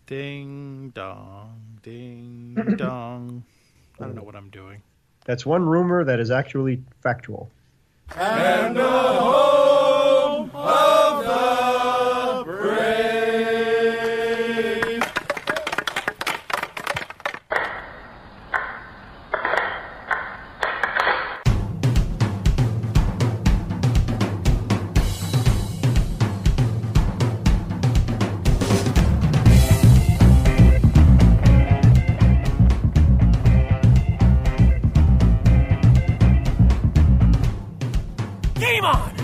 Ding dong, ding dong. I don't know what I'm doing. That's one rumor that is actually factual. And the home of the brave. Game on!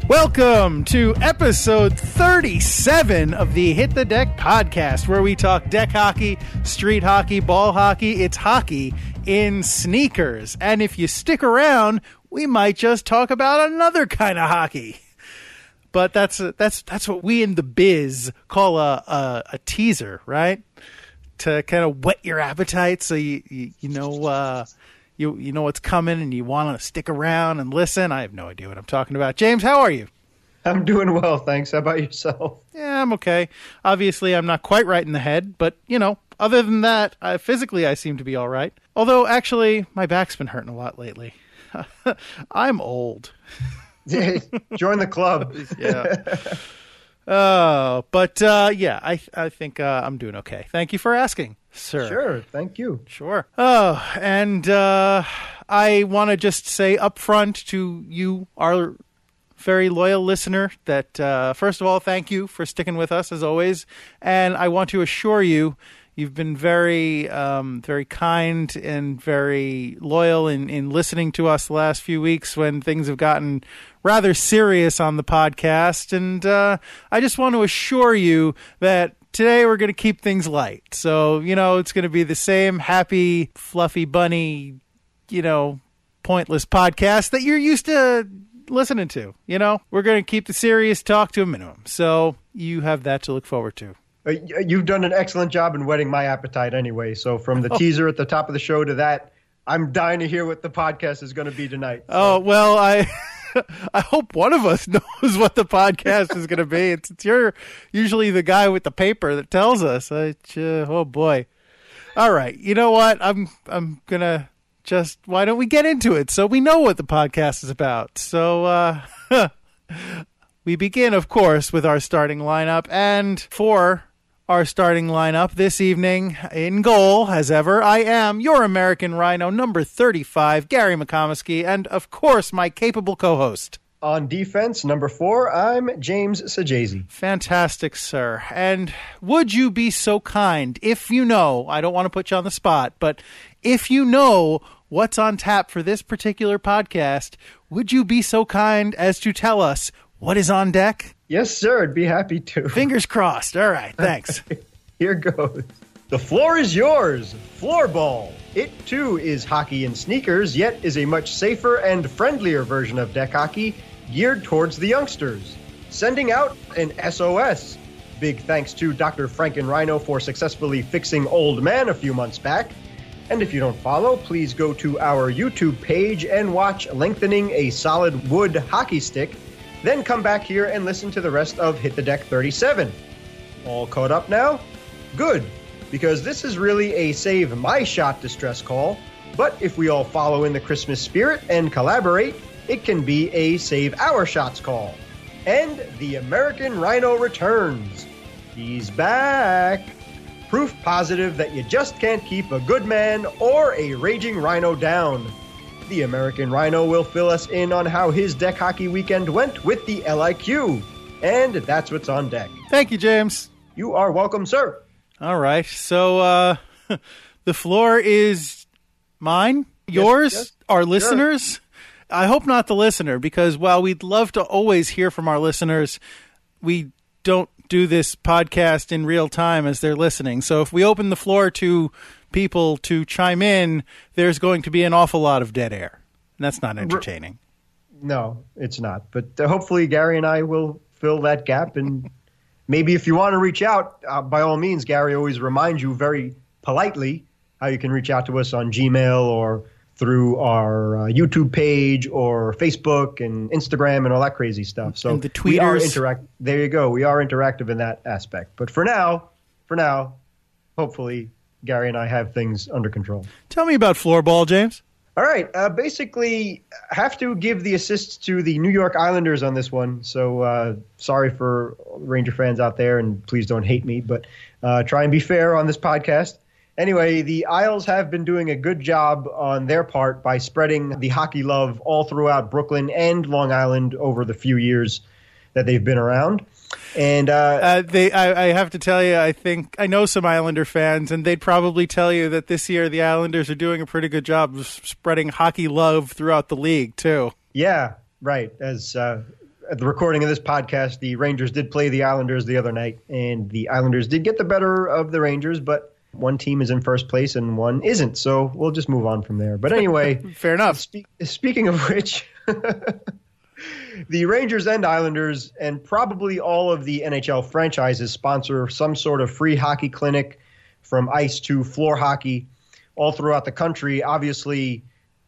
Welcome to episode 37 of the Hit the Deck podcast, where we talk deck hockey, street hockey, ball hockey. It's hockey in sneakers. And if you stick around, we might just talk about another kind of hockey. But that's what we in the biz call a teaser, right? To kind of whet your appetite, so you know what's coming, and you want to stick around and listen. I have no idea what I'm talking about. James, how are you? I'm doing well, thanks. How about yourself? Yeah, I'm okay. Obviously, I'm not quite right in the head, but other than that, physically I seem to be all right. Although, actually, my back's been hurting a lot lately. I'm old. Join the club. Yeah. I think I'm doing okay. Thank you for asking, sir. Sure, thank you. Sure. And I want to just say up front to you, our very loyal listener, that first of all, thank you for sticking with us as always. And I want to assure you, you've been very, very kind and very loyal in listening to us the last few weeks when things have gotten rather serious on the podcast. And I just want to assure you that today we're going to keep things light. So, it's going to be the same happy, fluffy bunny, pointless podcast that you're used to listening to. We're going to keep the serious talk to a minimum. So you have that to look forward to. You've done an excellent job in whetting my appetite anyway. So from the teaser at the top of the show to that, I'm dying to hear what the podcast is going to be tonight. So. Oh, well, I hope one of us knows what the podcast is going to be. You're usually the guy with the paper that tells us. Oh, boy. All right. You know what? I'm going to why don't we get into it so we know what the podcast is about? So we begin, of course, with our starting lineup. And for our starting lineup this evening, in goal, as ever, I am your American Rhino, number 35, Gary McComiskey, and, of course, my capable co-host. On defense, number 4, I'm James Sajazi. Fantastic, sir. And would you be so kind, if you know, I don't want to put you on the spot, but if you know what's on tap for this particular podcast, would you be so kind as to tell us what is on deck? Yes, sir. I'd be happy to. Fingers crossed. All right. Thanks. Here goes. The floor is yours. Floorball. It, too, is hockey in sneakers, yet is a much safer and friendlier version of deck hockey geared towards the youngsters. Sending out an SOS. Big thanks to Dr. Franken Rhino for successfully fixing Old Man a few months back. And if you don't follow, please go to our YouTube page and watch Lengthening a Solid Wood Hockey Stick. Then come back here and listen to the rest of Hit the Deck 37. All caught up now? Good, because this is really a save my shot distress call, but if we all follow in the Christmas spirit and collaborate, it can be a save our shots call. And the American Rhino returns. He's back. Proof positive that you just can't keep a good man or a raging rhino down. The American Rhino will fill us in on how his deck hockey weekend went with the LIQ. And that's what's on deck. Thank you, James. You are welcome, sir. All right. So the floor is mine, yours, yes, our listeners. I hope not the listener, because while we'd love to always hear from our listeners, we don't do this podcast in real time as they're listening. So if we open the floor to people to chime in, there's going to be an awful lot of dead air. And that's not entertaining. No, it's not. But hopefully Gary and I will fill that gap. And maybe if you want to reach out, by all means, Gary always reminds you very politely how you can reach out to us on Gmail or through our YouTube page or Facebook and Instagram and all that crazy stuff. So and the tweeters. We are there you go. We are interactive in that aspect. But for now, hopefully Gary and I have things under control. Tell me about floorball, James. All right. Basically, have to give the assist to the New York Islanders on this one. So sorry for Ranger fans out there, and please don't hate me, but try and be fair on this podcast. Anyway, the Isles have been doing a good job on their part by spreading the hockey love all throughout Brooklyn and Long Island over the few years that they've been around. And I have to tell you, I know some Islander fans, and they'd probably tell you that this year the Islanders are doing a pretty good job of spreading hockey love throughout the league, too. Yeah, right. As at the recording of this podcast, the Rangers did play the Islanders the other night, and the Islanders did get the better of the Rangers, but one team is in first place and one isn't, so we'll just move on from there. But anyway, fair enough. Speaking of which, the Rangers and Islanders and probably all of the NHL franchises sponsor some sort of free hockey clinic, from ice to floor hockey, all throughout the country. Obviously,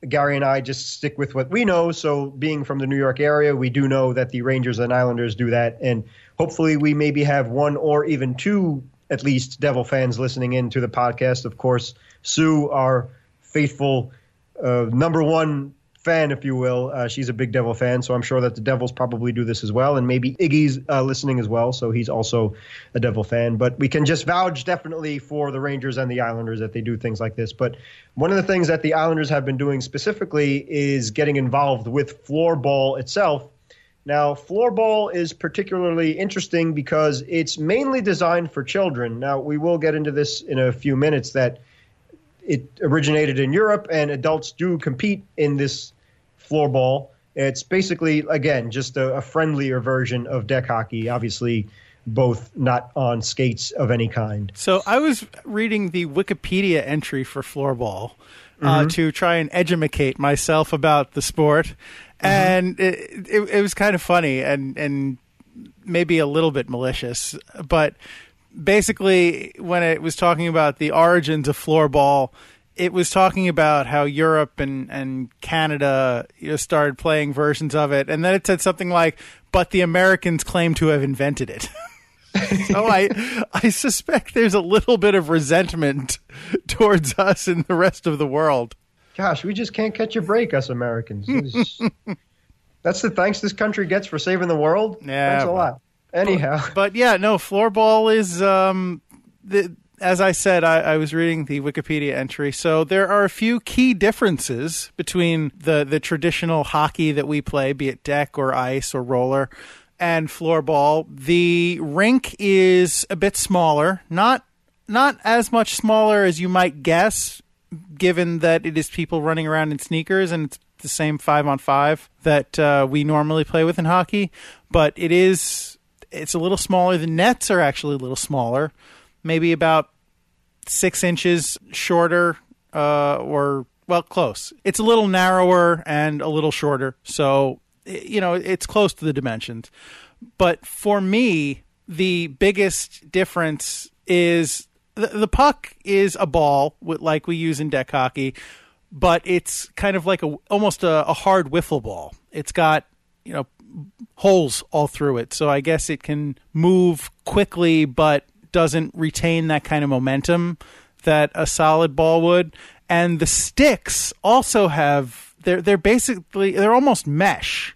Gary and I just stick with what we know. So being from the New York area, we do know that the Rangers and Islanders do that. And hopefully we maybe have one or even two, at least, Devil fans listening in to the podcast. Of course, Sue, our faithful number one fan, if you will, she's a big Devil fan, so I'm sure that the Devils probably do this as well. And maybe Iggy's listening as well, so he's also a Devil fan. But we can just vouch definitely for the Rangers and the Islanders that they do things like this. But one of the things that the Islanders have been doing specifically is getting involved with floorball itself. Now, floorball is particularly interesting because it's mainly designed for children. Now, we will get into this in a few minutes, that it originated in Europe and adults do compete in this floorball. It's basically, again, just a friendlier version of deck hockey, obviously both not on skates of any kind. So I was reading the Wikipedia entry for floorball to try and educate myself about the sport. And it was kind of funny and maybe a little bit malicious. But basically, when it was talking about the origins of floorball, it was talking about how Europe and Canada started playing versions of it. And then it said something like, but the Americans claim to have invented it. So I suspect there's a little bit of resentment towards us and the rest of the world. Gosh, we just can't catch a break, us Americans. That's the thanks this country gets for saving the world. Yeah, thanks a lot. Anyhow. But yeah, no, floorball is, as I said, I was reading the Wikipedia entry. So there are a few key differences between the traditional hockey that we play, be it deck or ice or roller, and floorball. The rink is a bit smaller, not as much smaller as you might guess, given that it is people running around in sneakers and it's the same 5-on-5 that we normally play with in hockey. But it's a little smaller. The nets are actually a little smaller, maybe about 6 inches shorter, close. It's a little narrower and a little shorter. So, it's close to the dimensions. But for me, the biggest difference is the puck is a ball like we use in deck hockey, but it's kind of like almost a hard wiffle ball. It's got, holes all through it. So I guess it can move quickly, but doesn't retain that kind of momentum that a solid ball would. And the sticks also have, they're almost mesh.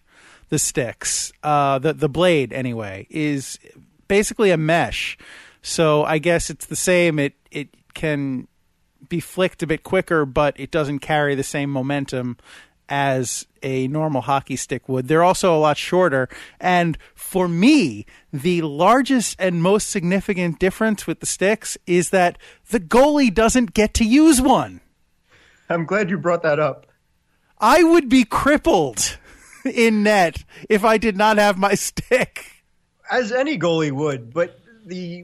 The sticks, the blade anyway, is basically a mesh. So I guess it's the same. It can be flicked a bit quicker, but it doesn't carry the same momentum as a normal hockey stick would. They're also a lot shorter. And for me, the largest and most significant difference with the sticks is that the goalie doesn't get to use one. I'm glad you brought that up. I would be crippled in net if I did not have my stick. As any goalie would, but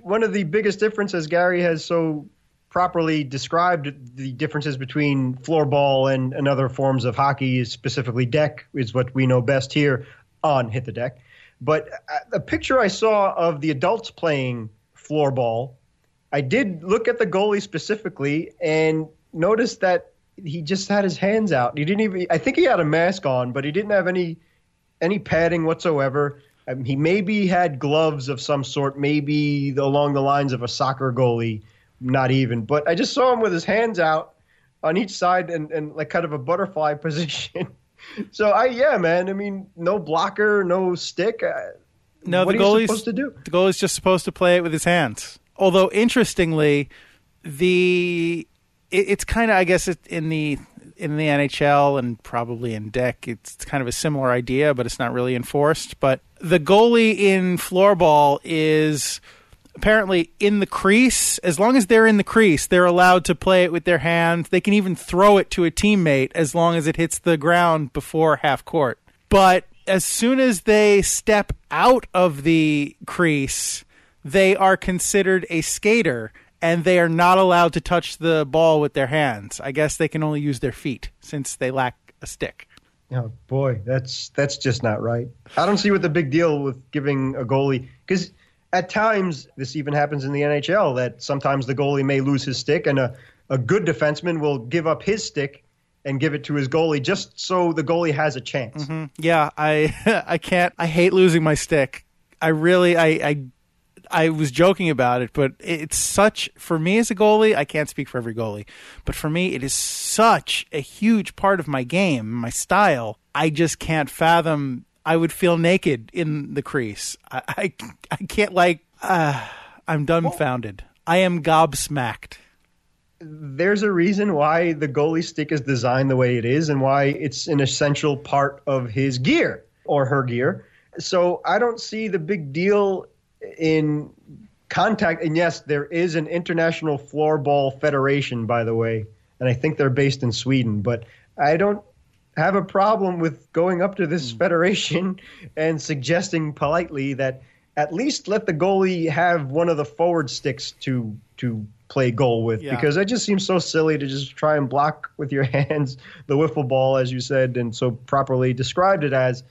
one of the biggest differences Gary has so properly described the differences between floorball and other forms of hockey, specifically deck, is what we know best here on Hit the Deck. But the picture I saw of the adults playing floorball, I did look at the goalie specifically and noticed that he just had his hands out. He didn't even. I think he had a mask on, but he didn't have any padding whatsoever. He maybe had gloves of some sort, maybe along the lines of a soccer goalie, not even. But I just saw him with his hands out on each side and like kind of a butterfly position. So man. I mean, no blocker, no stick. No, what the are you goalie's supposed to do? The goalie's just supposed to play it with his hands. Although interestingly, it's kind of, I guess, in the NHL and probably in DEK, it's kind of a similar idea, but it's not really enforced. But the goalie in floorball is apparently in the crease. As long as they're in the crease, they're allowed to play it with their hands. They can even throw it to a teammate as long as it hits the ground before half court. But as soon as they step out of the crease, they are considered a skater, and they are not allowed to touch the ball with their hands. I guess they can only use their feet since they lack a stick. Oh, boy, that's just not right. I don't see what the big deal with giving a goalie, because at times, this even happens in the NHL, that sometimes the goalie may lose his stick, and a good defenseman will give up his stick and give it to his goalie just so the goalie has a chance. Mm-hmm. Yeah, I can't. I hate losing my stick. I was joking about it, but it's such, for me as a goalie, I can't speak for every goalie, but for me, it is such a huge part of my game, my style. I just can't fathom. I would feel naked in the crease. I can't, I'm dumbfounded. I am gobsmacked. There's a reason why the goalie stick is designed the way it is and why it's an essential part of his gear or her gear. So I don't see the big deal in contact. And yes, there is an International Floorball Federation, by the way, and I think they're based in Sweden. But I don't have a problem with going up to this federation and suggesting politely that at least let the goalie have one of the forward sticks to play goal with, because that just seems so silly to just try and block with your hands the wiffle ball, as you said, and so properly described it as.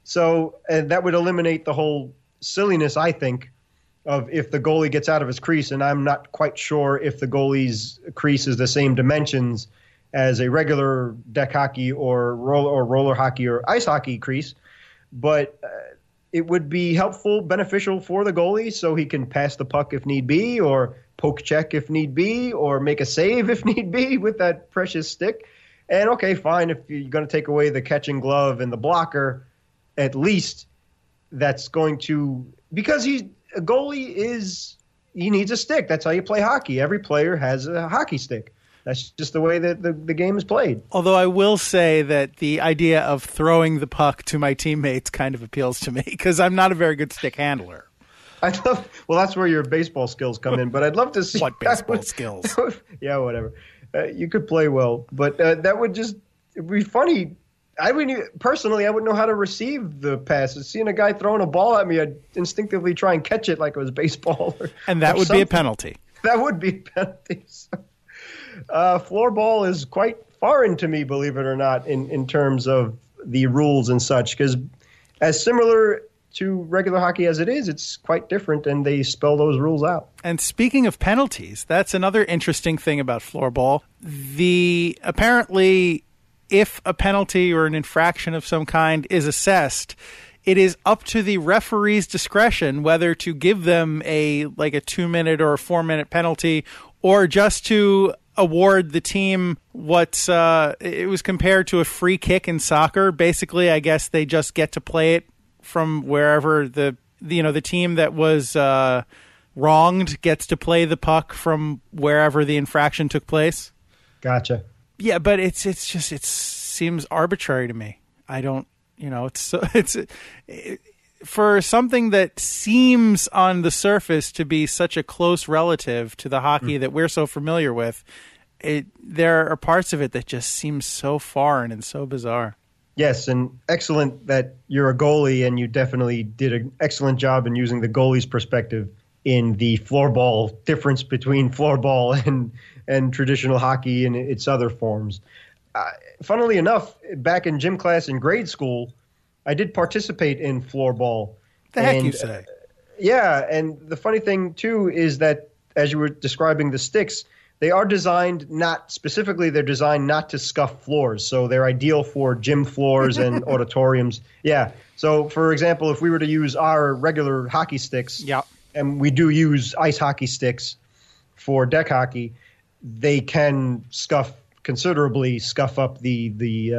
So and that would eliminate the whole silliness, I think, of if the goalie gets out of his crease, and I'm not quite sure if the goalie's crease is the same dimensions as a regular deck hockey or roller hockey or ice hockey crease, but it would be helpful, beneficial for the goalie so he can pass the puck if need be, or poke check if need be, or make a save if need be with that precious stick. And okay, fine, if you're going to take away the catching glove and the blocker, at least that's going to, because a goalie he needs a stick. That's how you play hockey. Every player has a hockey stick. That's just the way that the game is played. Although I will say that the idea of throwing the puck to my teammates kind of appeals to me, because I'm not a very good stick handler. Well, that's where your baseball skills come in, but I'd love to see. What baseball skills? Yeah, whatever. You could play well, but that would just it'd be funny. I wouldn't know how to receive the pass. Seeing a guy throwing a ball at me, I'd instinctively try and catch it like it was baseball. And that would be a penalty. That would be a penalty. So, floorball is quite foreign to me, believe it or not, in terms of the rules and such, because as similar to regular hockey as it is, it's quite different, and they spell those rules out. And speaking of penalties, that's another interesting thing about floorball. Apparently, if a penalty or an infraction of some kind is assessed, it is up to the referee's discretion whether to give them a 2-minute or a 4-minute penalty, or just to award the team it was compared to a free kick in soccer. Basically, I guess they just get to play it from wherever the team that was wronged gets to play the puck from wherever the infraction took place. Gotcha. Yeah, but it seems arbitrary to me. I don't, for something that seems on the surface to be such a close relative to the hockey that we're so familiar with, there are parts of it that just seem so foreign and so bizarre. Yes, and excellent that you're a goalie, and you definitely did an excellent job in using the goalie's perspective in the floorball difference between floorball and traditional hockey and its other forms. Funnily enough, back in gym class in grade school, I did participate in floorball. The heck you say? Yeah, and the funny thing, too, is that as you were describing the sticks, They are designed they're designed not to scuff floors. So they're ideal for gym floors and auditoriums. Yeah. So, for example, if we were to use our regular hockey sticks, and we do use ice hockey sticks for deck hockey, they can considerably scuff up the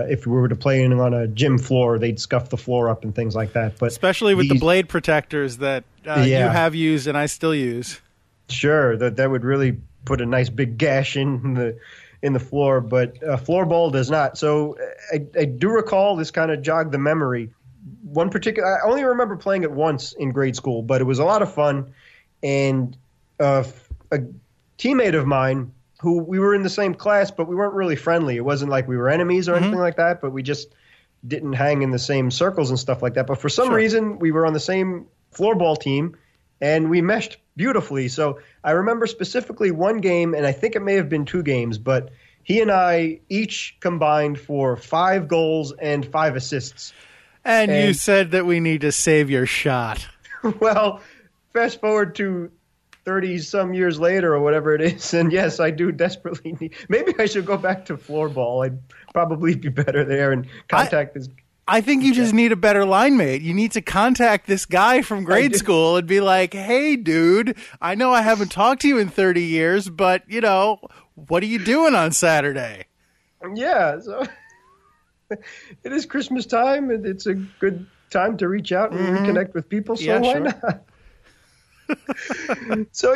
if we were to play on a gym floor, they'd scuff the floor up and things like that. But especially with the blade protectors that you have used and I still use. Sure, that would really put a nice big gash in the floor, but floorball does not. So I do recall, this kind of jogged the memory. One particular, I only remember playing it once in grade school, but it was a lot of fun. And a teammate of mine, who we were in the same class, but we weren't really friendly. It wasn't like we were enemies or anything like that, but we just didn't hang in the same circles and stuff like that. But for some reason, we were on the same floorball team, and we meshed beautifully. So I remember specifically one game, and I think it may have been 2 games, but he and I each combined for 5 goals and 5 assists. And you said that we need to save your shot. Well, fast forward to 30-some years later or whatever it is, and yes, I do desperately need. Maybe I should go back to floorball. I'd probably be better there and contact this. I think you just need a better line mate. You need to contact this guy from grade school and be like, hey, dude, I know I haven't talked to you in 30 years, but, what are you doing on Saturday? Yeah, so it is Christmas time, and it's a good time to reach out and reconnect with people, so why not? So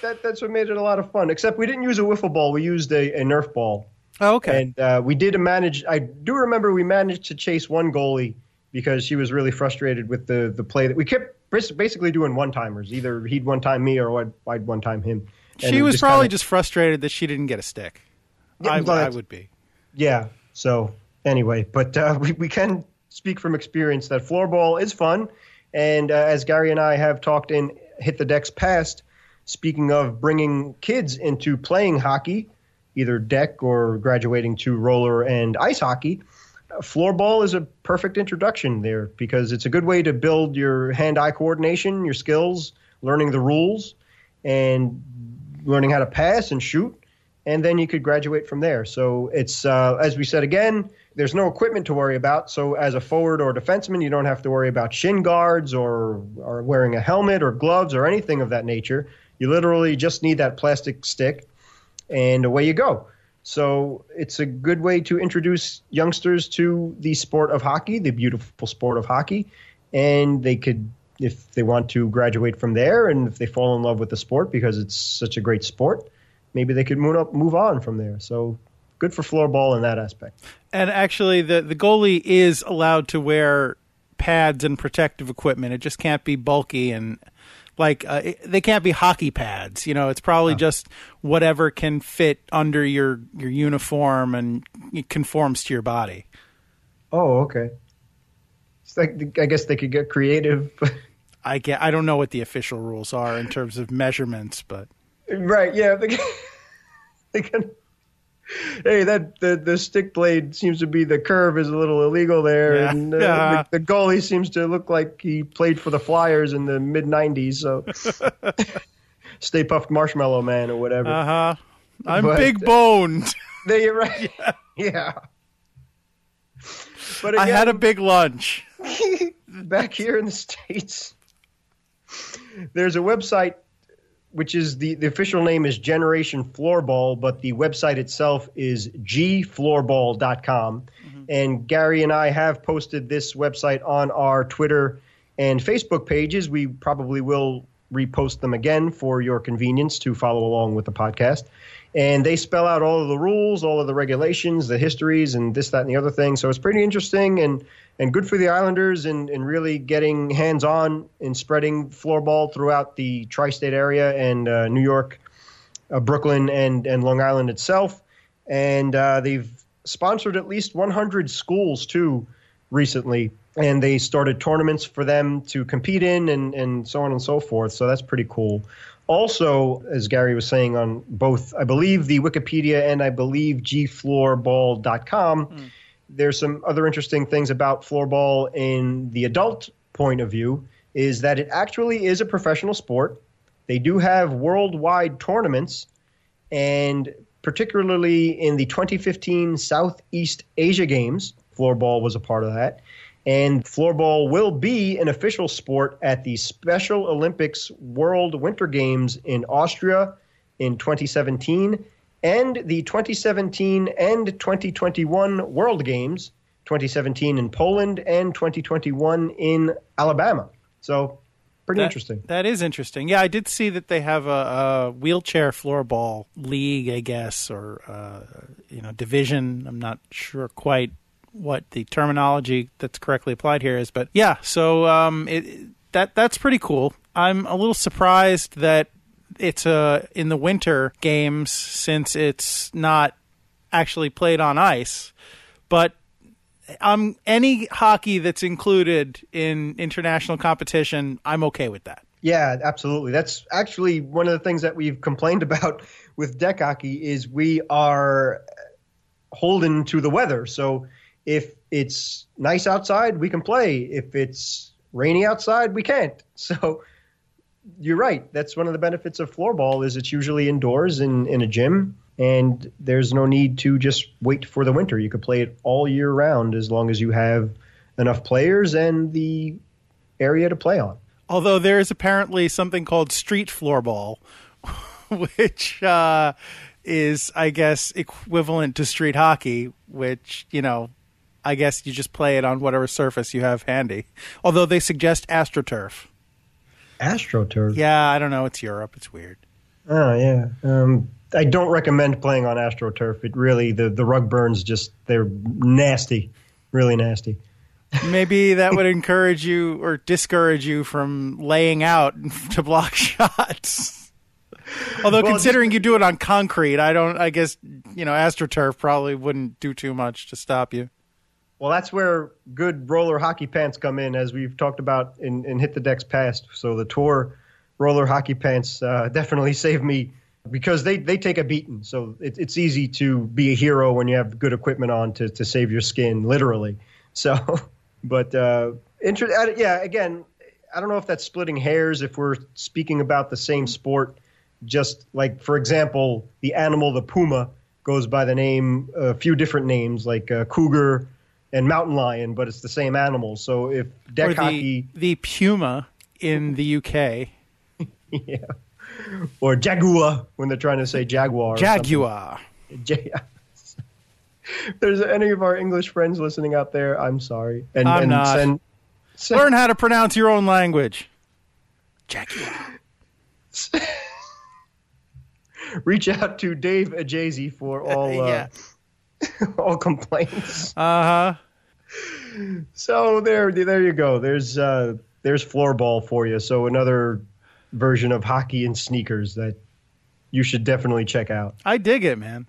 that's what made it a lot of fun. Except we didn't use a wiffle ball; we used a Nerf ball. Oh, okay. And we did manage. I do remember we managed to chase one goalie because she was really frustrated with the play that we kept basically doing one-timers. Either he'd one-time me or I'd one-time him. And she was probably just frustrated that she didn't get a stick. Yeah, I would be. Yeah. So anyway, but we can speak from experience that floorball is fun. And as Gary and I have talked in Hit the Decks past, speaking of bringing kids into playing hockey, either deck or graduating to roller and ice hockey, floorball is a perfect introduction there because it's a good way to build your hand-eye coordination, your skills, learning the rules, and learning how to pass and shoot. And then you could graduate from there. So it's, as we said again, there's no equipment to worry about. So as a forward or defenseman, you don't have to worry about shin guards or wearing a helmet or gloves or anything of that nature. You literally just need that plastic stick, and away you go. So it's a good way to introduce youngsters to the sport of hockey, the beautiful sport of hockey. And they could, if they want to, graduate from there. And if they fall in love with the sport because it's such a great sport, maybe they could move on from there. So good for floorball in that aspect. And actually, the goalie is allowed to wear pads and protective equipment. It just can't be bulky and they can't be hockey pads. It's probably just whatever can fit under your uniform and it conforms to your body. Oh, okay. It's like, I guess they could get creative. I don't know what the official rules are in terms of measurements, but right, yeah. They can. Hey, the stick blade seems to be, the curve is a little illegal there, and the goalie seems to look like he played for the Flyers in the mid-'90s. So, Stay Puft Marshmallow Man or whatever. I'm big boned. There you're right. Yeah. But again, I had a big lunch. Back here in the States, there's a website, which is the official name is Generation Floorball, but the website itself is gfloorball.com. Mm-hmm. And Gary and I have posted this website on our Twitter and Facebook pages. We probably will repost them again for your convenience to follow along with the podcast. And they spell out all of the rules, all of the regulations, the histories, and this, that, and the other thing. So it's pretty interesting and good for the Islanders and really getting hands-on in spreading floorball throughout the tri-state area and New York, Brooklyn, and Long Island itself. And they've sponsored at least 100 schools, too, recently. And they started tournaments for them to compete in and so on and so forth. So that's pretty cool. Also, as Gary was saying on both, I believe, the Wikipedia and I believe gfloorball.com, there's some other interesting things about floorball in the adult point of view, is that it actually is a professional sport. They do have worldwide tournaments, And particularly in the 2015 Southeast Asia Games, floorball was a part of that. And floorball will be an official sport at the Special Olympics World Winter Games in Austria in 2017 and the 2017 and 2021 World Games, 2017 in Poland and 2021 in Alabama. So pretty interesting. That is interesting. Yeah, I did see that they have a wheelchair floorball league, I guess, or division. I'm not sure quite what the terminology that's correctly applied here is, but yeah. So that's pretty cool. I'm a little surprised that it's in the winter games since it's not actually played on ice, but any hockey that's included in international competition, I'm okay with that. Yeah, absolutely. That's actually one of the things that we've complained about with deck hockey is we are holden to the weather. So if it's nice outside, we can play. If it's rainy outside, we can't. So you're right. That's one of the benefits of floorball is it's usually indoors in a gym. And there's no need to just wait for the winter. You could play it all year round as long as you have enough players and the area to play on. Although there is apparently something called street floorball, which is, I guess, equivalent to street hockey, which, I guess you just play it on whatever surface you have handy. Although they suggest AstroTurf. AstroTurf? Yeah, I don't know. It's Europe. It's weird. Oh, yeah. I don't recommend playing on AstroTurf. It really, the rug burns they're nasty, really nasty. Maybe that would encourage you or discourage you from laying out to block shots. Although considering you do it on concrete, I guess, AstroTurf probably wouldn't do too much to stop you. Well, that's where good roller hockey pants come in, as we've talked about in Hit the Decks past. So the Tour roller hockey pants definitely saved me because they take a beating. So it's easy to be a hero when you have good equipment on to save your skin, literally. So, but again, I don't know if that's splitting hairs if we're speaking about the same sport. Just like, for example, the animal, the puma, goes by the name, a few different names like cougar and mountain lion, but it's the same animal. So if deck hockey, the puma in the UK, yeah, or jaguar when they're trying to say jaguar. Jaguar. If there's any of our English friends listening out there, I'm sorry. I'm not. Learn how to pronounce your own language. Jaguar. Reach out to Dave Ajazi for all all complaints. Uh-huh. So there you go. There's floorball for you. So another version of hockey and sneakers that you should definitely check out. I dig it, man.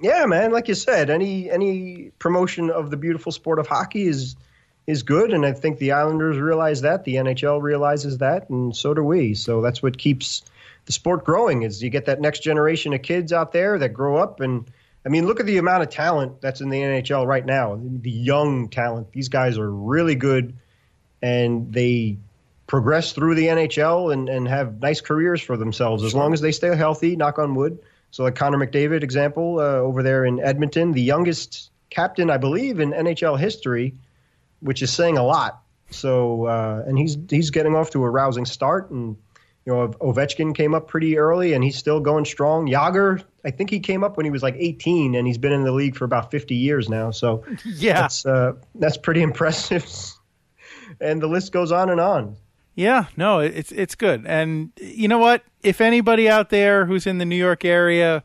Yeah, man. Like you said, any promotion of the beautiful sport of hockey is good, and I think the Islanders realize that, the NHL realizes that, and so do we. So that's what keeps the sport growing. Is you get that next generation of kids out there that grow up, and I mean, look at the amount of talent that's in the NHL right now. The young talent. These guys are really good, and they progress through the NHL and have nice careers for themselves as long as they stay healthy, knock on wood. So like Connor McDavid example over there in Edmonton, the youngest captain, I believe, in NHL history, which is saying a lot. So and he's getting off to a rousing start. And, Ovechkin came up pretty early, and he's still going strong. Jágr, I think he came up when he was like 18, and he's been in the league for about 50 years now. So yeah, that's pretty impressive. And the list goes on and on. Yeah, no, it's good. And you know what? If anybody out there who's in the New York area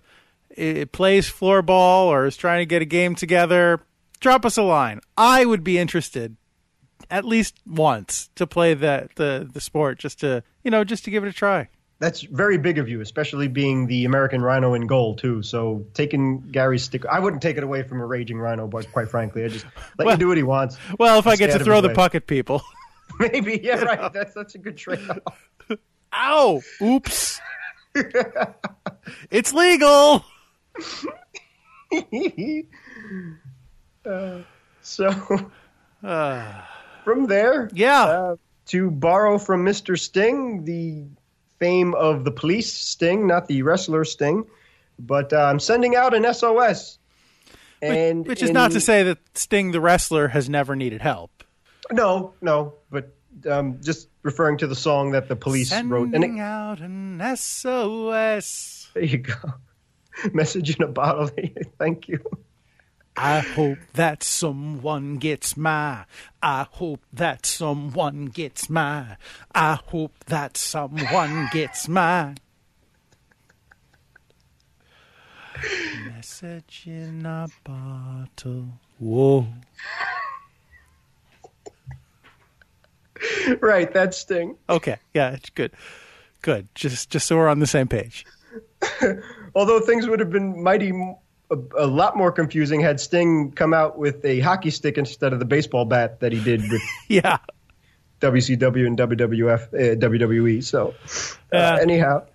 plays floorball or is trying to get a game together, drop us a line. I would be interested at least once to play the sport just to give it a try. That's very big of you, especially being the American Rhino in goal too. So taking Gary's stick, I wouldn't take it away from a raging Rhino, but quite frankly, I just let you do what he wants. Well, if I get to throw the puck at people. Maybe, yeah, right. That's a good trade-off. Ow! Oops. It's legal. From there, to borrow from Mr. Sting, the fame of the police Sting, not the wrestler Sting, But I'm sending out an SOS. And which is not to say that Sting the wrestler has never needed help. No, but just referring to the song that the Police wrote. Sending out an SOS. There you go. Message in a bottle. Thank you. I hope that someone gets my. I hope that someone gets my. I hope that someone gets my. Message in a bottle. Whoa. Right, that's Sting. Okay, yeah, it's good. Good. Just so we're on the same page. Although things would have been a lot more confusing had Sting come out with a hockey stick instead of the baseball bat that he did with yeah. WCW and WWE. So, anyhow,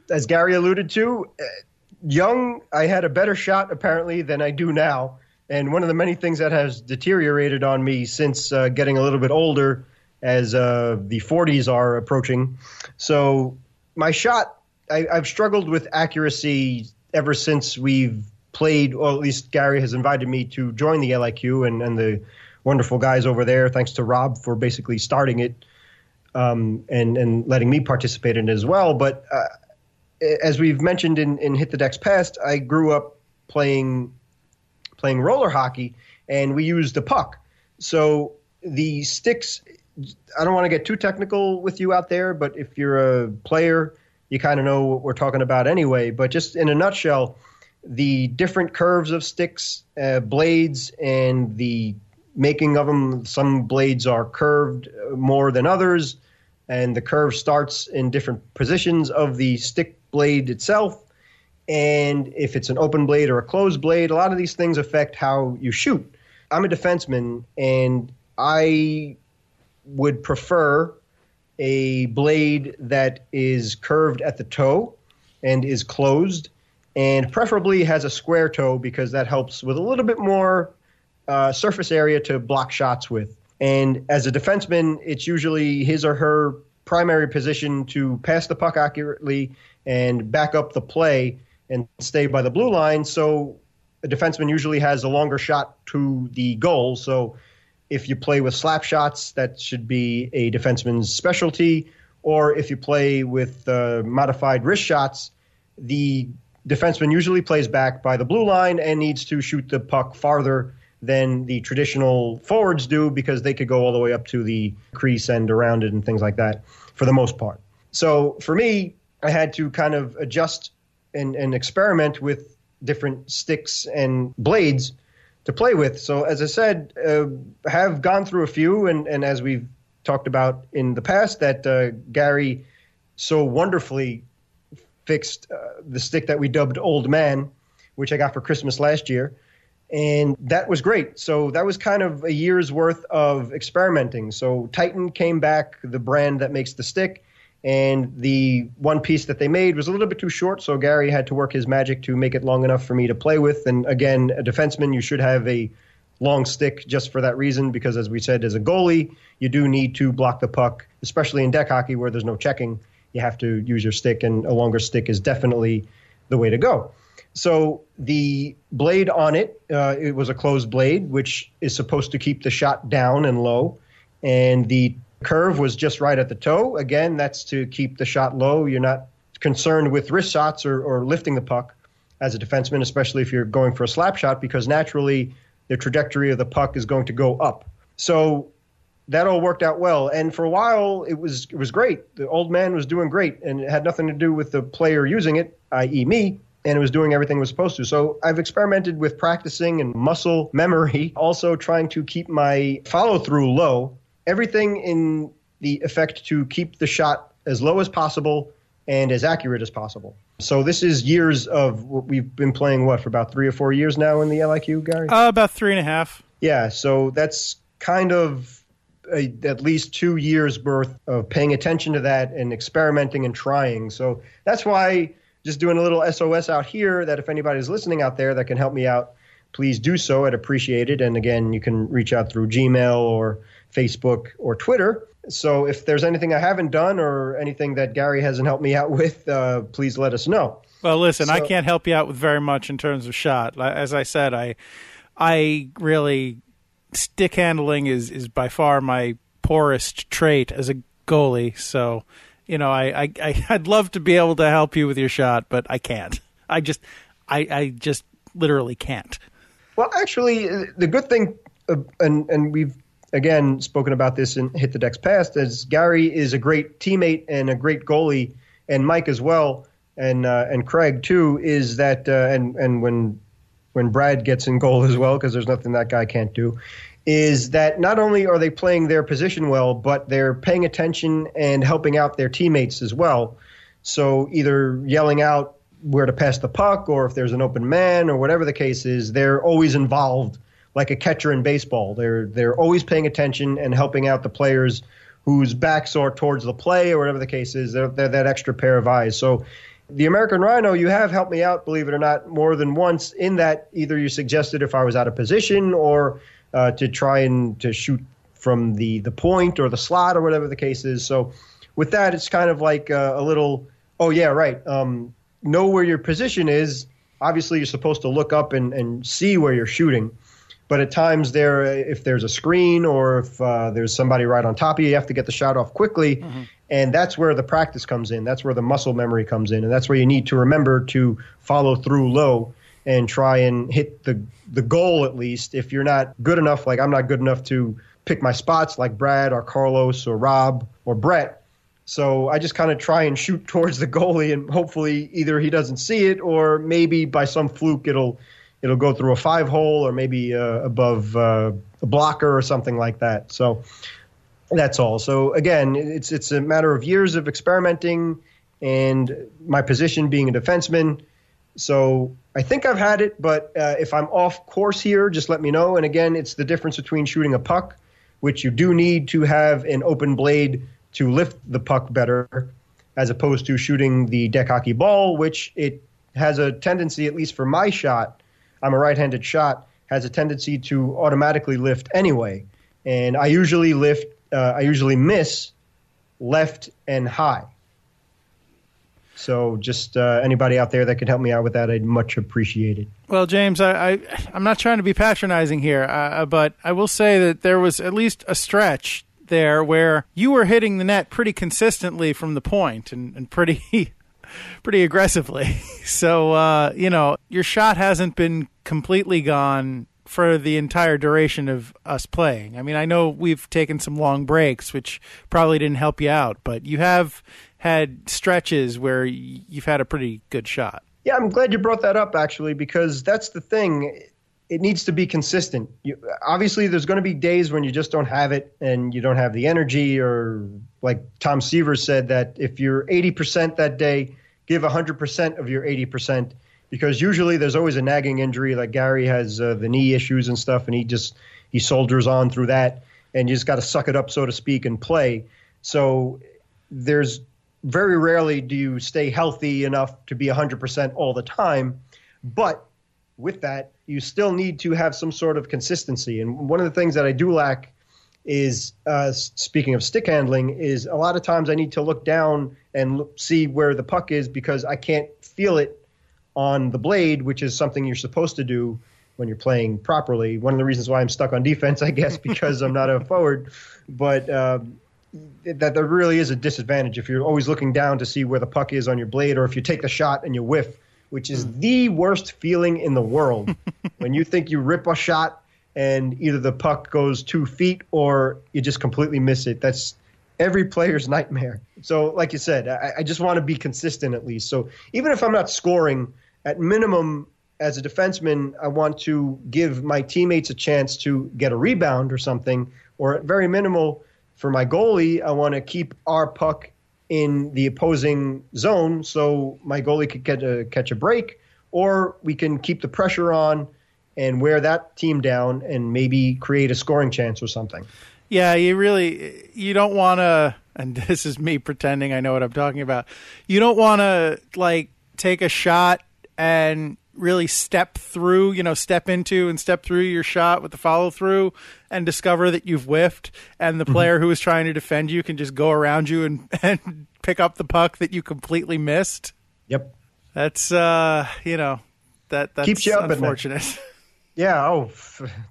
as Gary alluded to, young, I had a better shot apparently than I do now. And one of the many things that has deteriorated on me since getting a little bit older as the 40s are approaching. So my shot, I've struggled with accuracy ever since we've played, or at least Gary has invited me to join the LIQ and the wonderful guys over there. Thanks to Rob for basically starting it and letting me participate in it as well. But as we've mentioned in Hit the Decks past, I grew up playing roller hockey, and we used the puck. So the sticks, I don't want to get too technical with you out there, but if you're a player, you kind of know what we're talking about anyway. But just in a nutshell, the different curves of sticks, blades, and the making of them, some blades are curved more than others, and the curve starts in different positions of the stick blade itself. And if it's an open blade or a closed blade, a lot of these things affect how you shoot. I'm a defenseman, and I would prefer a blade that is curved at the toe and is closed, and preferably has a square toe because that helps with a little bit more surface area to block shots with. And as a defenseman, it's usually his or her primary position to pass the puck accurately and back up the play and stay by the blue line. So a defenseman usually has a longer shot to the goal. So if you play with slap shots, that should be a defenseman's specialty. Or if you play with modified wrist shots, the defenseman usually plays back by the blue line and needs to shoot the puck farther than the traditional forwards do because they could go all the way up to the crease and around it and things like that for the most part. So for me, I had to kind of adjust and experiment with different sticks and blades to play with. So as I said, have gone through a few, and as we've talked about in the past, that Gary so wonderfully fixed the stick that we dubbed Old Man, which I got for Christmas last year. And that was great. So that was kind of a year's worth of experimenting. So Titan came back, the brand that makes the stick, and the one piece that they made was a little bit too short, so Gary had to work his magic to make it long enough for me to play with. And again, a defenseman, you should have a long stick just for that reason, because as we said, as a goalie, you do need to block the puck, especially in deck hockey where there's no checking. You have to use your stick, and a longer stick is definitely the way to go. So the blade on it, it was a closed blade, which is supposed to keep the shot down and low. And the curve was just right at the toe. Again, that's to keep the shot low. You're not concerned with wrist shots or lifting the puck as a defenseman, especially if you're going for a slap shot, because naturally the trajectory of the puck is going to go up. So that all worked out well. And for a while, it was great. The Old Man was doing great, and it had nothing to do with the player using it, i.e. me, and it was doing everything it was supposed to. So I've experimented with practicing and muscle memory, also trying to keep my follow-through low, everything in the effect to keep the shot as low as possible and as accurate as possible. So this is years of what we've been playing, for about 3 or 4 years now in the LIQ, Gary? About 3.5. Yeah, so that's kind of at least 2 years worth of paying attention to that and experimenting and trying. So that's why just doing a little SOS out here, that if anybody's listening out there that can help me out, please do so. I'd appreciate it. And again, you can reach out through Gmail or Facebook or Twitter. So if there's anything I haven't done or anything that Gary hasn't helped me out with, please let us know. Well, listen, I can't help you out with very much in terms of shot. As I said, I really, stick handling is by far my poorest trait as a goalie. So, I'd love to be able to help you with your shot, but I can't. I just literally can't. Well, actually, the good thing, and we've again spoken about this in Hit the Decks past, is Gary is a great teammate and a great goalie, and Mike as well, and Craig too. Is that and when Brad gets in goal as well, because there's nothing that guy can't do, is that not only are they playing their position well, but they're paying attention and helping out their teammates as well. So either yelling out where to pass the puck, or if there's an open man, or whatever the case is, they're always involved, like a catcher in baseball. They're always paying attention and helping out the players whose backs are towards the play, or whatever the case is. They're that extra pair of eyes. So the American Rhino, you have helped me out, believe it or not, more than once, in that either you suggested if I was out of position, or to try and to shoot from the point or the slot, or whatever the case is. So with that, it's kind of like a little, oh yeah, right, know where your position is. Obviously, you're supposed to look up and see where you're shooting. But at times if there's a screen, or if there's somebody right on top of you, you have to get the shot off quickly. Mm-hmm. And that's where the practice comes in. That's where the muscle memory comes in. And that's where you need to remember to follow through low and try and hit the goal at least. If you're not good enough, like I'm not good enough to pick my spots like Brad or Carlos or Rob or Brett. So I just kind of try and shoot towards the goalie, and hopefully either he doesn't see it, or maybe by some fluke it'll go through a 5-hole, or maybe above a blocker or something like that. So that's all. So again, it's a matter of years of experimenting, and my position being a defenseman. So I think I've had it, but if I'm off course here, just let me know. And again, it's the difference between shooting a puck, which you do need to have an open blade to lift the puck better, as opposed to shooting the deck hockey ball, which it has a tendency, at least for my shot, I'm a right-handed shot, has a tendency to automatically lift anyway. And I usually miss left and high. So just anybody out there that could help me out with that, I'd much appreciate it. Well, James, I'm not trying to be patronizing here, but I will say that there was at least a stretch there where you were hitting the net pretty consistently from the point, and pretty aggressively. So, your shot hasn't been completely gone for the entire duration of us playing. I mean, I know we've taken some long breaks, which probably didn't help you out, but you have had stretches where you've had a pretty good shot. Yeah, I'm glad you brought that up, actually, because that's the thing. It needs to be consistent. Obviously, there's going to be days when you just don't have it and you don't have the energy, or like Tom Seaver said, that if you're 80% that day, give 100% of your 80%, because usually there's always a nagging injury. Like Gary has the knee issues and stuff, and he soldiers on through that, and you just got to suck it up, so to speak, and play. So there's very rarely do you stay healthy enough to be 100% all the time, but with that, you still need to have some sort of consistency. And one of the things that I do lack is, speaking of stick handling, is a lot of times I need to look down and see where the puck is, because I can't feel it on the blade, which is something you're supposed to do when you're playing properly. One of the reasons why I'm stuck on defense, I guess, because I'm not a forward. But that there really is a disadvantage if you're always looking down to see where the puck is on your blade, or if you take the shot and you whiff, which is the worst feeling in the world. When you think you rip a shot and either the puck goes 2 feet or you just completely miss it. That's every player's nightmare. So like you said, I just want to be consistent at least. So even if I'm not scoring, at minimum as a defenseman, I want to give my teammates a chance to get a rebound or something, or at very minimal for my goalie, I want to keep our puck in the opposing zone so my goalie could catch a break, or we can keep the pressure on and wear that team down and maybe create a scoring chance or something. Yeah, you don't want to, and this is me pretending I know what I'm talking about, you don't want to, like, take a shot and really step into and step through your shot with the follow through and discover that you've whiffed, and the player who is trying to defend you can just go around you and pick up the puck that you completely missed. Yep. That's, that's keeps you up unfortunate. Yeah,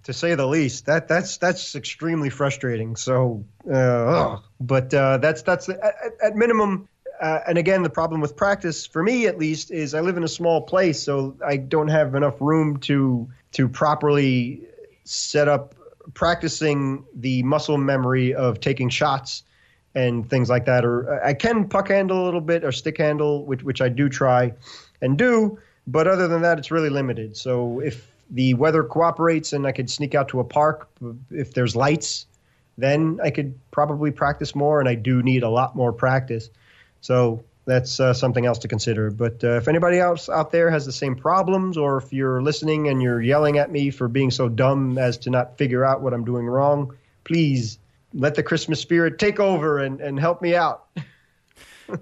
to say the least. That's extremely frustrating. So, but that's at minimum. And again, the problem with practice, for me at least, is I live in a small place, so I don't have enough room to properly set up practicing the muscle memory of taking shots and things like that. Or I can puck handle a little bit or stick handle, which I do try and do. But other than that, it's really limited. So if the weather cooperates and I could sneak out to a park, if there's lights, then I could probably practice more, and I do need a lot more practice. So that's something else to consider. But if anybody else out there has the same problems, or if you're listening and you're yelling at me for being so dumb as to not figure out what I'm doing wrong, please let the Christmas spirit take over and help me out.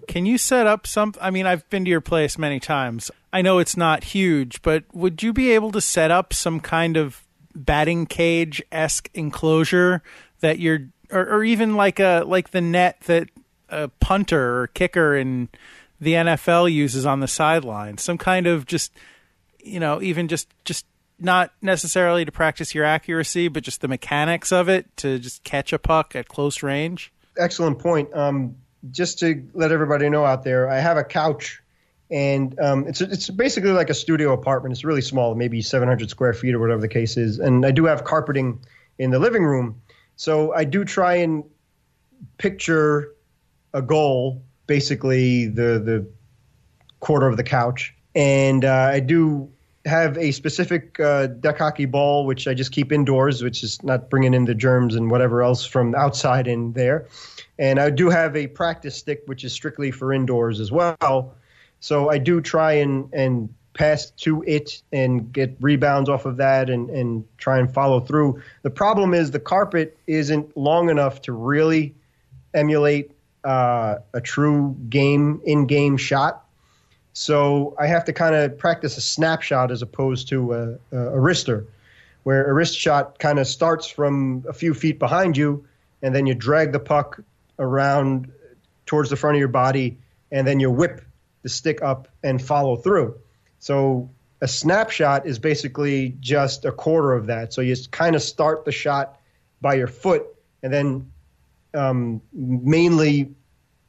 Can you set up I've been to your place many times. I know it's not huge, but would you be able to set up some kind of batting cage-esque enclosure that or even like the net that a punter or kicker in the NFL uses on the sideline? Some kind of just not necessarily to practice your accuracy, but just the mechanics of it to just catch a puck at close range? Excellent point. Just to let everybody know out there, I have a couch, and it's basically like a studio apartment. It's really small, maybe 700 square feet or whatever the case is. And I do have carpeting in the living room. So I do try and picture a goal, basically the quarter of the couch. And I do have a specific deck hockey ball, which I just keep indoors, which is not bringing in the germs and whatever else from outside in there. And I do have a practice stick, which is strictly for indoors as well. So I do try and pass to it and get rebounds off of that and try and follow through. The problem is the carpet isn't long enough to really emulate a true in-game shot. So I have to kind of practice a snapshot as opposed to a wrister, where a wrist shot kind of starts from a few feet behind you, and then you drag the puck around towards the front of your body, and then you whip the stick up and follow through. So a snapshot is basically just a quarter of that. So you kind of start the shot by your foot, and then mainly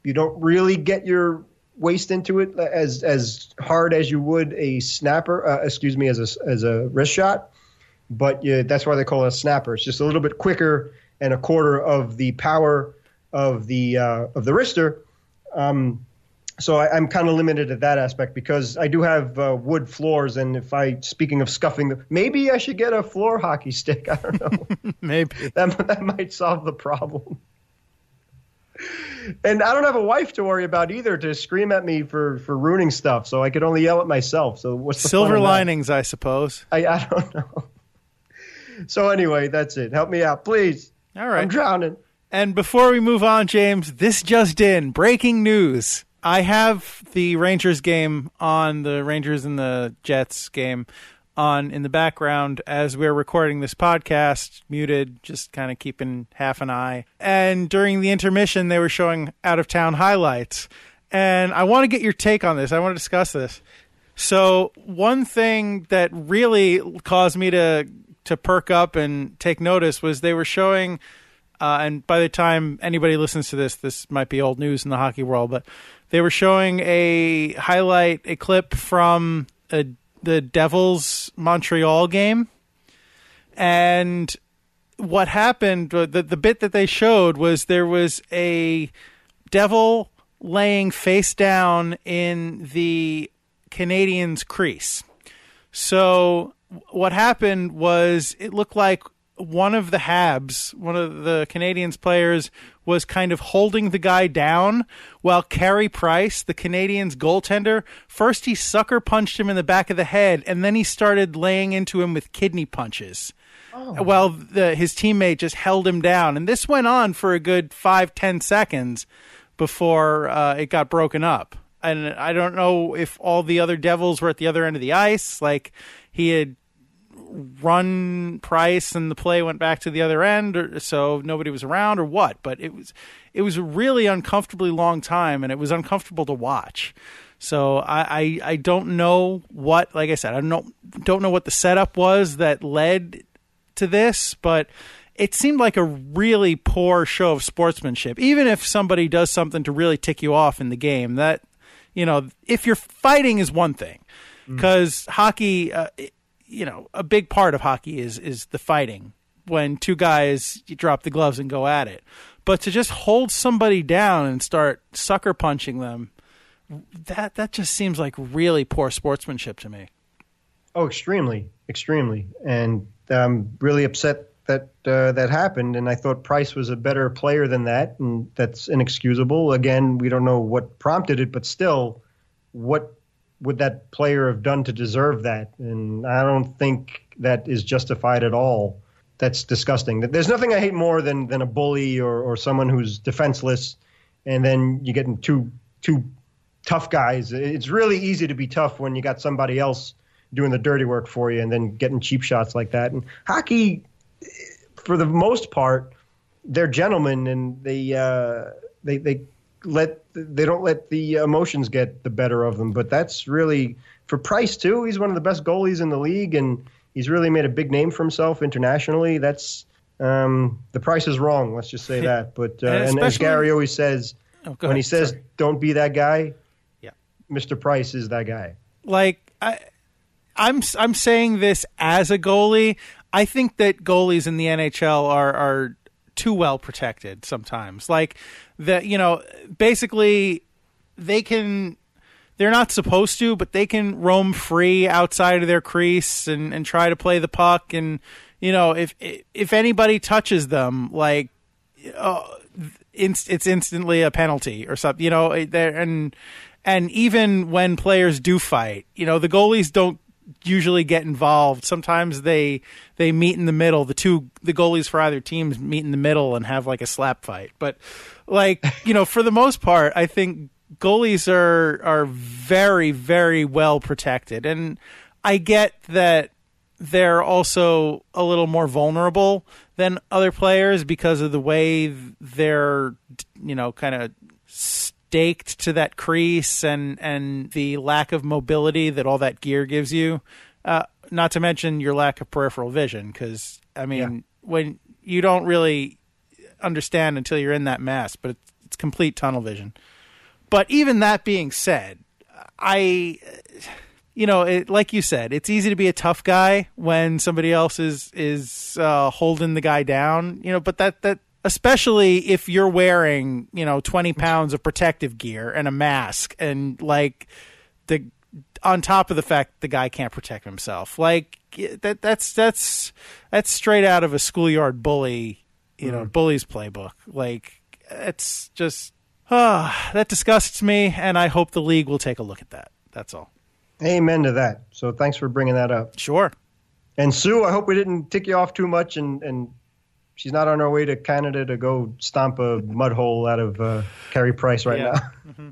you don't really get your waist into it as hard as you would a snapper, as a wrist shot. But that's why they call it a snapper. It's just a little bit quicker and a quarter of the power of the wrister. So I'm kind of limited at that aspect because I do have wood floors, and speaking of scuffing maybe I should get a floor hockey stick. I don't know. Maybe that might solve the problem. And I don't have a wife to worry about either to scream at me for ruining stuff, so I could only yell at myself. So what's the silver fun linings, I suppose. I don't know. So anyway, that's it. Help me out, please. All right. I'm drowning. And before we move on, James, this just in. Breaking news. I have the Rangers game on, the Rangers and the Jets game on in the background as we're recording this podcast, muted, just kind of keeping half an eye. And during the intermission, they were showing out-of-town highlights. And I want to get your take on this. I want to discuss this. So one thing that really caused me to perk up and take notice was they were showing, and by the time anybody listens to this might be old news in the hockey world, but they were showing a clip from the Devils Montreal game. And what happened, the bit that they showed was there was a Devil laying face down in the Canadiens' crease. So what happened was it looked like one of the Habs, one of the Canadiens players, was kind of holding the guy down while Carey Price, the Canadiens goaltender, first he sucker punched him in the back of the head, and then he started laying into him with kidney punches. Oh. While his teammate just held him down. And this went on for a good 5-10 seconds before it got broken up. And I don't know if all the other Devils were at the other end of the ice. Like, he had run Price and the play went back to the other end, so nobody was around or what. But it was a really uncomfortably long time, and it was uncomfortable to watch. So I don't know what, like I said, I don't know what the setup was that led to this, but it seemed like a really poor show of sportsmanship. Even if somebody does something to really tick you off in the game, that, if you're fighting is one thing, because hockey, a big part of hockey is the fighting. When two guys, you drop the gloves and go at it. But to just hold somebody down and start sucker punching them, that just seems like really poor sportsmanship to me. Oh, extremely, extremely. And I'm really upset that that happened. And I thought Price was a better player than that. And that's inexcusable. Again, we don't know what prompted it, but still, what would that player have done to deserve that? And I don't think that is justified at all. That's disgusting. There's nothing I hate more than a bully or someone who's defenseless, and then you get two tough guys. It's really easy to be tough when you got somebody else doing the dirty work for you and then getting cheap shots like that. And hockey, for the most part, they're gentlemen, and they don't let the emotions get the better of them. But that's really, for Price too, he's one of the best goalies in the league, and he's really made a big name for himself internationally. That's the price is wrong. Let's just say that. But and as Gary always says, when he says, "Don't be that guy," yeah, Mr. Price is that guy. Like I'm saying this as a goalie. I think that goalies in the NHL are too well protected sometimes. Like that, basically they're not supposed to, but they can roam free outside of their crease and try to play the puck. And, if anybody touches them, like, it's instantly a penalty or something, and even when players do fight, the goalies don't usually get involved. Sometimes they meet in the middle. The goalies for either teams meet in the middle and have like a slap fight. But like, for the most part, I think goalies are very, very well protected. And I get that they're also a little more vulnerable than other players because of the way they're, kind of staked to that crease and the lack of mobility that all that gear gives you. Not to mention your lack of peripheral vision, because, when you don't really understand until you're in that mess, but it's complete tunnel vision. But even that being said, like you said, it's easy to be a tough guy when somebody else is holding the guy down, but that especially if you're wearing, 20 pounds of protective gear and a mask, and like on top of the fact the guy can't protect himself, like that's straight out of a schoolyard bully, bully's playbook. Like, it's just, that disgusts me, and I hope the league will take a look at that. That's all. Amen to that. So thanks for bringing that up. Sure. And Sue, I hope we didn't tick you off too much, and she's not on her way to Canada to go stomp a mud hole out of Carey Price right now. Mm-hmm.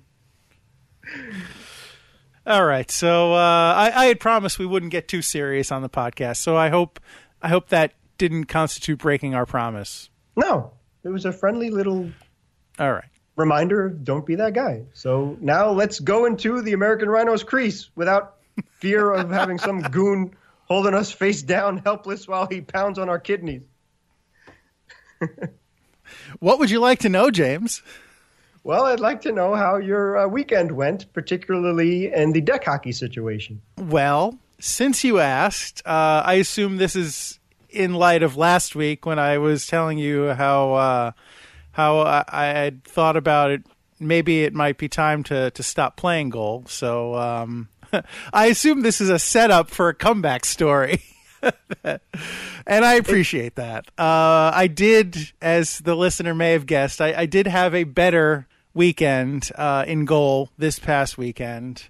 All right. So I had promised we wouldn't get too serious on the podcast, so I hope that didn't constitute breaking our promise. No, it was a friendly little all right reminder of don't be that guy. So now let's go into the American Rhinos crease without fear of having some goon holding us face down helpless while he pounds on our kidneys. What would you like to know, James? Well, I'd like to know how your weekend went, particularly in the deck hockey situation. Well, since you asked, I assume this is in light of last week when I was telling you how I had thought about it. Maybe it might be time to stop playing goal. So I assume this is a setup for a comeback story. And I appreciate that. I did, as the listener may have guessed, I did have a better weekend in goal this past weekend.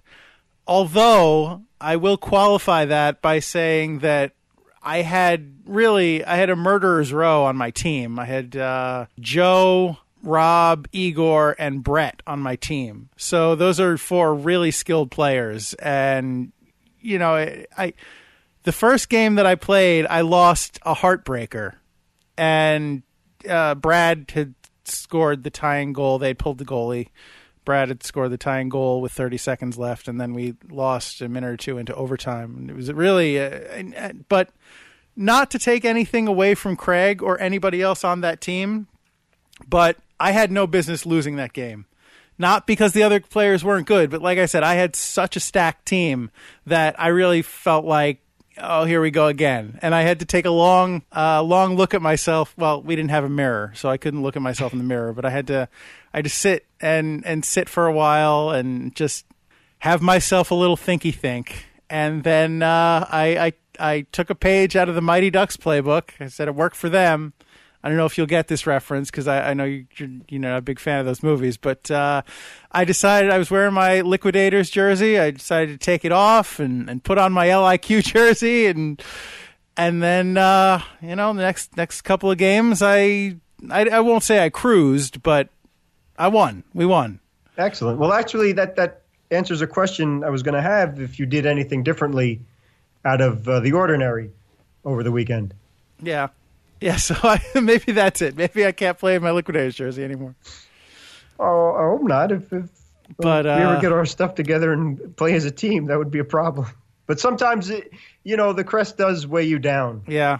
Although I will qualify that by saying that I had a murderer's row on my team. I had Joe, Rob, Igor, and Brett on my team. So those are 4 really skilled players. And, the first game that I played, I lost a heartbreaker. And Brad had scored the tying goal. They had pulled the goalie. Brad had scored the tying goal with 30 seconds left, and then we lost a minute or two into overtime. It was really, but not to take anything away from Craig or anybody else on that team, but I had no business losing that game. Not because the other players weren't good, but like I said, I had such a stacked team that I really felt like, oh, here we go again. And I had to take a long look at myself. Well, we didn't have a mirror, so I couldn't look at myself in the mirror, but I had to sit and sit for a while and just have myself a little thinky think. And then I took a page out of the Mighty Ducks playbook. I said it worked for them. I don't know if you'll get this reference because I know you're a big fan of those movies, but I decided I was wearing my Liquidators jersey. I decided to take it off and put on my LIQ jersey, and then the next couple of games I won't say I cruised, but I won. We won. Excellent. Well, actually, that answers a question I was going to have if you did anything differently out of the ordinary over the weekend. Yeah. Yeah, so maybe that's it. Maybe I can't play in my Liquidators jersey anymore. Oh, I hope not. If we ever get our stuff together and play as a team, that would be a problem. But sometimes, the crest does weigh you down. Yeah.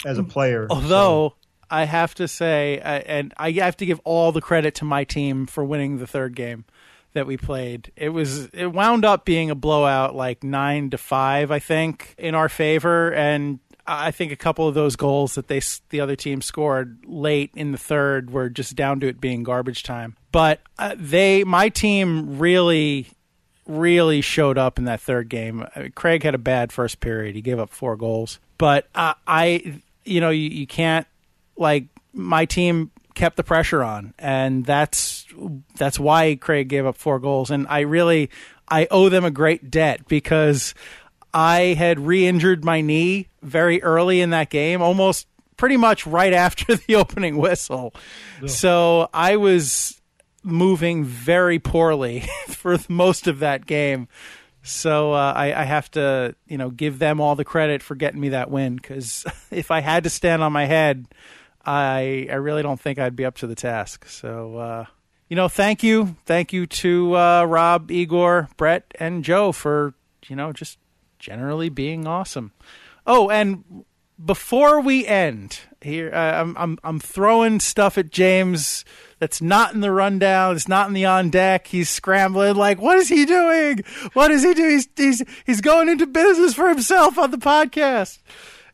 As a player. Although, I have to say, and I have to give all the credit to my team for winning the third game that we played. It wound up being a blowout, like 9-5, I think, in our favor, and I think a couple of those goals that the other team scored late in the third were just down to it being garbage time. But my team really, really showed up in that third game. Craig had a bad first period. He gave up 4 goals. But you can't, my team kept the pressure on, and that's why Craig gave up 4 goals. And I owe them a great debt because I had re-injured my knee very early in that game, almost pretty much right after the opening whistle. Yeah. So I was moving very poorly for most of that game. So I have to, give them all the credit for getting me that win, because if I had to stand on my head, I really don't think I'd be up to the task. So, thank you. Thank you to Rob, Igor, Brett, and Joe for, just generally being awesome. Oh, and before we end here, I'm throwing stuff at James that's not in the rundown. It's not in the on deck. He's scrambling. Like, what is he doing? What is he doing? He's going into business for himself on the podcast.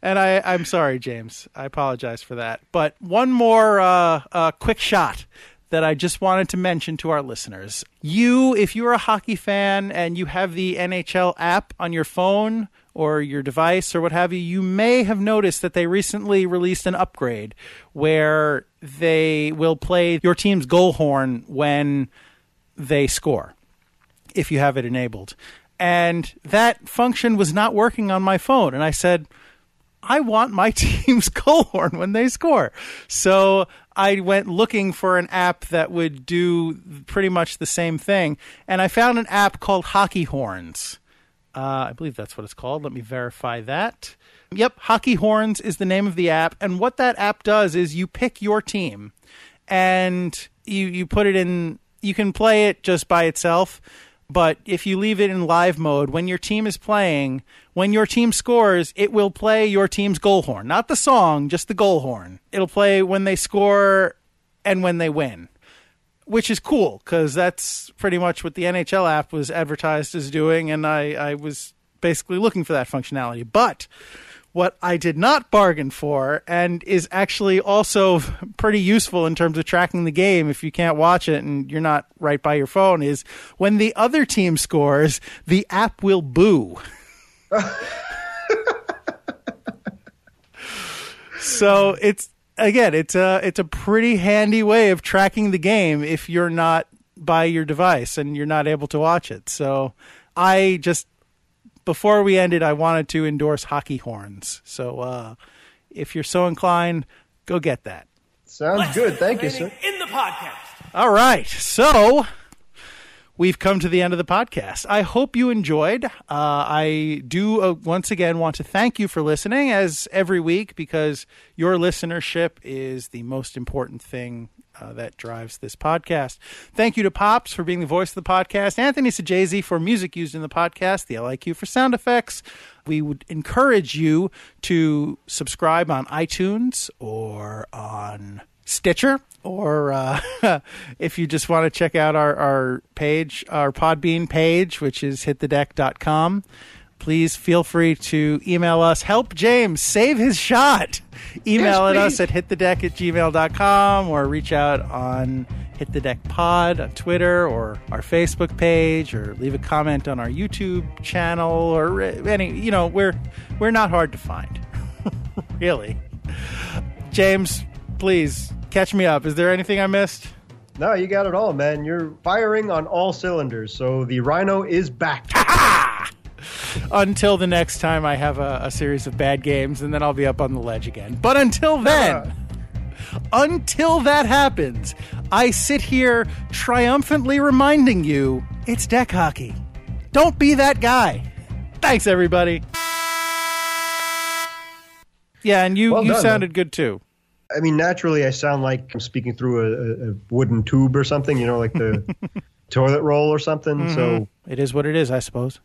And I'm sorry, James. I apologize for that. But one more quick shot that I just wanted to mention to our listeners. If you're a hockey fan and you have the NHL app on your phone or your device or what have you, you may have noticed that they recently released an upgrade where they will play your team's goal horn when they score, if you have it enabled. And that function was not working on my phone. And I said, I want my team's goal horn when they score. So I went looking for an app that would do pretty much the same thing. And I found an app called Hockey Horns. I believe that's what it's called. Let me verify that. Yep, Hockey Horns is the name of the app. And what that app does is you pick your team and you put it in. You can play it just by itself. But if you leave it in live mode, when your team is playing, when your team scores, it will play your team's goal horn. Not the song, just the goal horn. It'll play when they score and when they win, which is cool because that's pretty much what the NHL app was advertised as doing, and I was basically looking for that functionality. But what I did not bargain for, and is actually also pretty useful in terms of tracking the game if you can't watch it and you're not right by your phone, is when the other team scores, the app will boo. So it's a pretty handy way of tracking the game if you're not by your device and you're not able to watch it. So before we ended, I wanted to endorse Hockey Horns. So if you're so inclined, go get that. Sounds good. Thank you, sir. In the podcast. All right. So we've come to the end of the podcast. I hope you enjoyed. I do once again want to thank you for listening as every week, because your listenership is the most important thing that drives this podcast. Thank you to Pops for being the voice of the podcast, Anthony Sajazi for music used in the podcast, the LIQ for sound effects. We would encourage you to subscribe on iTunes or on Stitcher, or if you just want to check out our page, our Podbean page, which is hitthedeck.com. Please feel free to email us. Help James save his shot. Email us at hitthedeck@gmail.com, or reach out on Hit the Deck Pod on Twitter or our Facebook page, or leave a comment on our YouTube channel, or any, we're not hard to find. Really. James, please catch me up. Is there anything I missed? No, you got it all, man. You're firing on all cylinders, so the Rhino is back. Until the next time I have a series of bad games, and then I'll be up on the ledge again. But until then, until that happens, I sit here triumphantly reminding you it's deck hockey. Don't be that guy. Thanks, everybody. Yeah, and you sounded good, too. I mean, naturally, I sound like I'm speaking through a wooden tube or something, like the toilet roll or something. Mm-hmm. So it is what it is, I suppose.